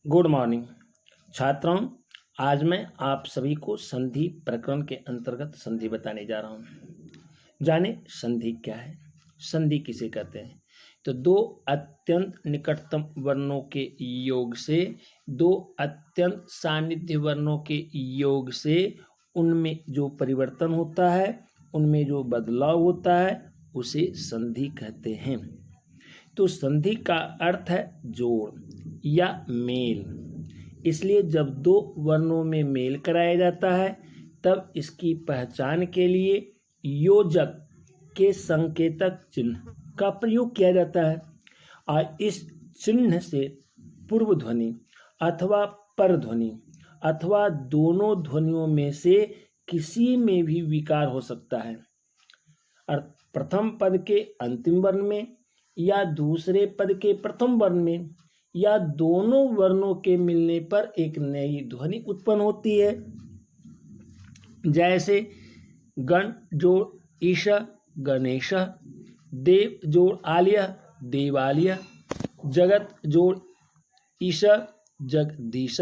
Good morning छात्रों। आज मैं आप सभी को संधि प्रकरण के अंतर्गत संधि बताने जा रहा हूँ। जाने संधि क्या है, संधि किसे कहते हैं। तो दो अत्यंत निकटतम वर्णों के योग से, दो अत्यंत सान्निध्य वर्णों के योग से उनमें जो परिवर्तन होता है, उनमें जो बदलाव होता है, उसे संधि कहते हैं। तो संधि का अर्थ है जोड़ या मेल। इसलिए जब दो वर्णों में मेल कराया जाता है तब इसकी पहचान के लिए योजक के संकेतक चिन्ह का प्रयोग किया जाता है और इस चिन्ह से पूर्व ध्वनि अथवा पर ध्वनि अथवा दोनों ध्वनियों में से किसी में भी विकार हो सकता है। और प्रथम पद के अंतिम वर्ण में या दूसरे पद के प्रथम वर्ण में या दोनों वर्णों के मिलने पर एक नई ध्वनि उत्पन्न होती है। जैसे गण जोड़ ईश गणेश, देव जोड़ आलिया देवालिया, जगत जोड़ ईश जगदीश,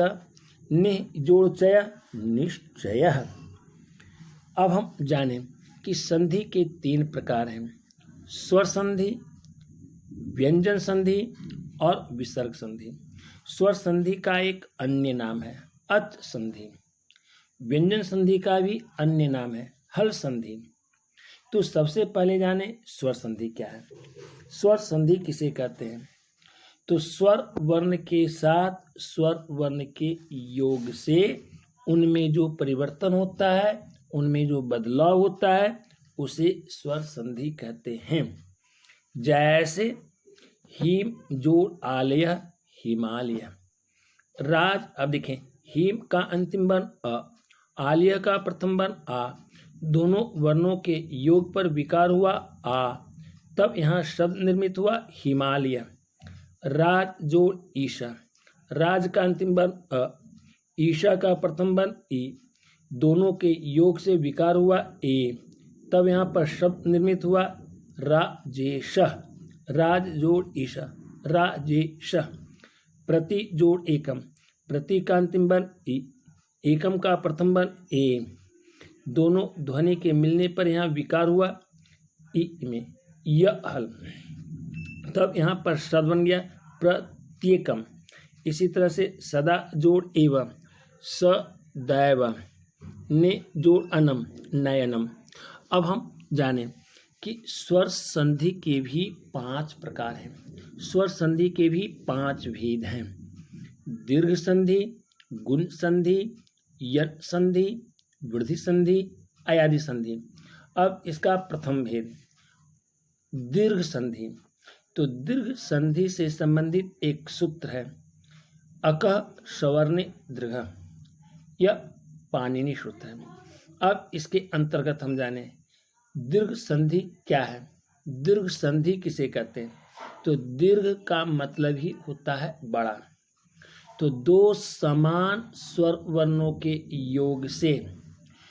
निह जोड़ चय निश्चय। अब हम जानें कि संधि के तीन प्रकार हैं, स्वर संधि, व्यंजन संधि और विसर्ग संधि। स्वर संधि का एक अन्य नाम है अच संधि। व्यंजन संधि का भी अन्य नाम है हल संधि। तो सबसे पहले जाने स्वर संधि क्या है। स्वर संधि किसे कहते हैं। तो स्वर वर्ण के साथ स्वर वर्ण के योग से उनमें जो परिवर्तन होता है, उनमें जो बदलाव होता है, उसे स्वर संधि कहते हैं। जैसे हिम जोड़ आलय हिमालय, राज। अब देखें, हिम का अंतिम वर्ण अ, आलय का प्रथम वर्ण आ, दोनों वर्णों के योग पर विकार हुआ आ, तब यहाँ शब्द निर्मित हुआ हिमालय। राज जोड़ ईशा, राज का अंतिम वर्ण अ, ईशा का प्रथम वर्ण ई, दोनों के योग से विकार हुआ ए, तब यहाँ पर शब्द निर्मित हुआ राजेश। राज जोड़ ईशा राजेश। प्रति जोड़ एकम, प्रति का अंतिम वर्ण ई, एकम का प्रथम वर्ण ए, दोनों ध्वनि के मिलने पर यहाँ विकार हुआ ई में य हल, तब यहाँ पर शब्द बन गया प्रत्येकम। इसी तरह से सदा जोड़ एवं सदैव, ने जोड़ अनम नयनम। अब हम जानें कि स्वर संधि के भी 5 प्रकार हैं। स्वर संधि के भी 5 भेद हैं। दीर्घ संधि, गुण संधि, यट संधि, वृद्धि संधि, अयादि संधि। अब इसका प्रथम भेद दीर्घ संधि। तो दीर्घ संधि से संबंधित एक सूत्र है अकः सवर्ण दीर्घ, यह पाणिनि सूत्र है। अब इसके अंतर्गत हम जाने दीर्घ संधि क्या है। दीर्घ संधि किसे कहते हैं। तो दीर्घ का मतलब ही होता है बड़ा। तो दो समान स्वर वर्णों के योग से,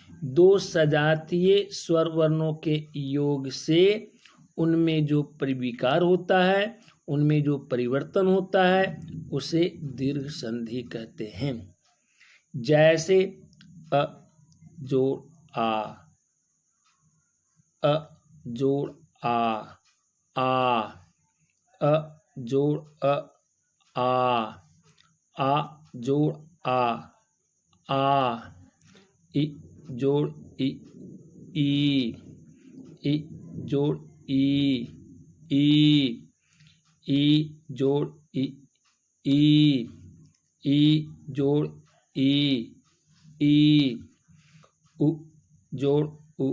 दो सजातीय स्वर वर्णों के योग से उनमें जो परिविकार होता है, उनमें जो परिवर्तन होता है, उसे दीर्घ संधि कहते हैं। जैसे अ जोड़ आ, अ जोड़ आ अ जोड़ आ जोड़ आ इ जोड़ ई जोड़ ई जोड़ ई जोड़ उ जोड़ उ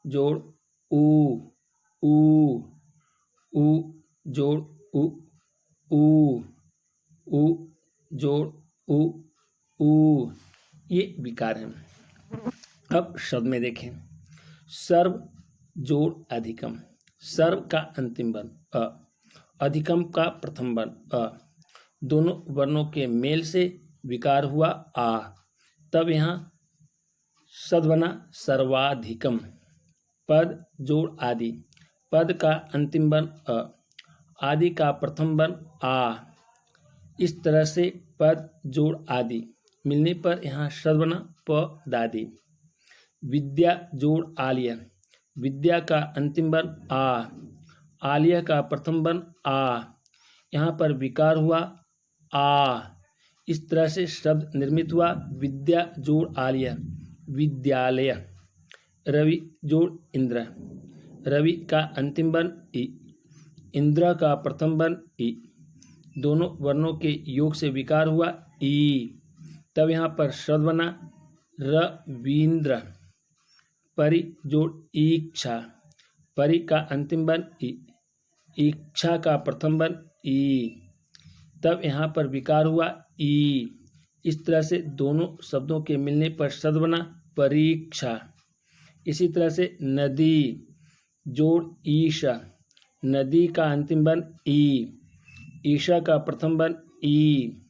जोड़ ऊ जोड़ उ जोड़ ऊ, ये विकार हैं। अब शब्द में देखें, सर्व जोड़ अधिकम, सर्व का अंतिम वर्ण अ, अधिकम का प्रथम वर्ण अ, दोनों वर्णों के मेल से विकार हुआ आ, तब यहाँ शब्द बना सर्वाधिकम। पद जोड़ आदि, पद का अंतिम वर्ण अ, आदि का प्रथम वर्ण आ। इस तरह से पद जोड़ आदि मिलने पर यहाँ शब्द बना प दादी। विद्या जोड़ आलिया, विद्या का अंतिम वर्ण आ, आलिया का प्रथम वर्ण आ, यहाँ पर विकार हुआ आ। इस तरह से शब्द निर्मित हुआ विद्या जोड़ आलिया विद्यालय। रवि जोड़ इंद्र, रवि का अंतिम वर्ण ई, इंद्र का प्रथम वर्ण ई, दोनों वर्णों के योग से विकार हुआ ई। तब यहाँ पर शब्द बना रवींद्र। परि जोड़ इच्छा, परि का अंतिम वर्ण ई, इच्छा का प्रथम वर्ण ई, तब यहाँ पर विकार हुआ ई। इस तरह से दोनों शब्दों के मिलने पर शब्द बना परीक्षा। इसी तरह से नदी जोड़ ईशा, नदी का अंतिम वर्ण ई, ईशा का प्रथम वर्ण ई,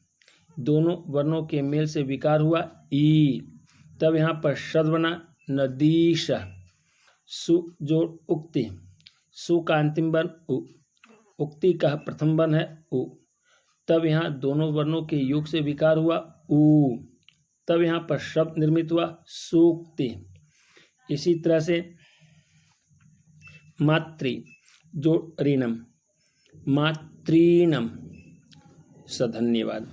दोनों वर्णों के मेल से विकार हुआ ई। तब यहाँ पर शब्द बना नदीशा। सु जोड़ उक्ति, सु का अंतिम वर्ण उ, उक्ति का प्रथम वर्ण है उ, तब यहाँ दोनों वर्णों के योग से विकार हुआ उ। तब यहाँ पर शब्द निर्मित हुआ सूक्ति। इसी तरह से मातृ जोड़ ऋणम, मातृणम। धन्यवाद।